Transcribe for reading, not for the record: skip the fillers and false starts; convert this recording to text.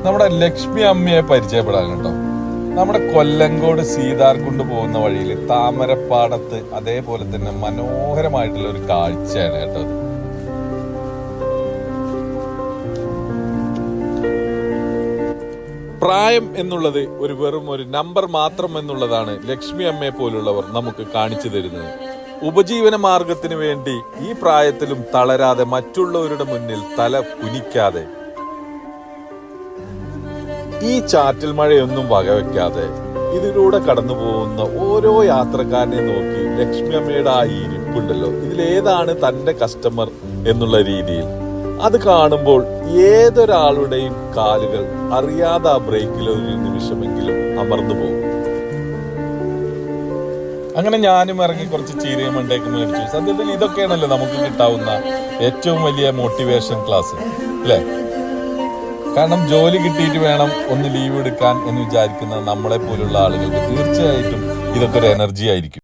നമ്മുടെ ലക്ഷ്മി അമ്മയെ പരിചയപ്പെടാൻ കേട്ടോ. നമ്മുടെ കൊല്ലങ്കോട് സീതാർകുണ്ട് പോകുന്ന വഴിയിൽ താമരപ്പാടത്ത് അതേപോലെ തന്നെ മനോഹരമായിട്ടുള്ള ഒരു കാഴ്ചയാണ് കേട്ടോ. പ്രായം എന്നുള്ളത് വെറും ഒരു നമ്പർ മാത്രം എന്നുള്ളതാണ് ലക്ഷ്മി അമ്മയെ പോലുള്ളവർ നമുക്ക് കാണിച്ചു തരുന്നത്. ഉപജീവന മാർഗത്തിന് വേണ്ടി ഈ പ്രായത്തിലും തളരാതെ മറ്റുള്ളവരുടെ മുന്നിൽ തല കുനിക്കാതെ ഈ ചാറ്റൽ മഴയൊന്നും വകവെക്കാതെ ഇതിലൂടെ കടന്നു പോകുന്ന ഓരോ യാത്രക്കാരനെ നോക്കി ലക്ഷ്മി അമ്മയുടെ ആ ഇരിപ്പുണ്ടല്ലോ, ഇതിലേതാണ് തന്റെ കസ്റ്റമർ എന്നുള്ള രീതിയിൽ അത് കാണുമ്പോൾ ഏതൊരാളുടെയും കാലുകൾ അറിയാതെ ആ ബ്രേക്കിൽ ഒരു നിമിഷമെങ്കിലും അമർന്നു പോകും. അങ്ങനെ ഞാനും ഇറങ്ങി കുറച്ച് ചീരയും മണ്ടേക്ക് മേടിച്ചു. സത്യത്തിൽ ഇതൊക്കെയാണല്ലോ നമുക്ക് കിട്ടാവുന്ന ഏറ്റവും വലിയ മോട്ടിവേഷൻ ക്ലാസ് അല്ലേ? കാരണം ജോലി കിട്ടിയിട്ട് വേണം ഒന്ന് ലീവ് എടുക്കാൻ എന്ന് വിചാരിക്കുന്ന നമ്മളെ പോലുള്ള ആളുകൾക്ക് തീർച്ചയായിട്ടും ഇതൊക്കെ ഒരു എനർജി ആയിരിക്കും.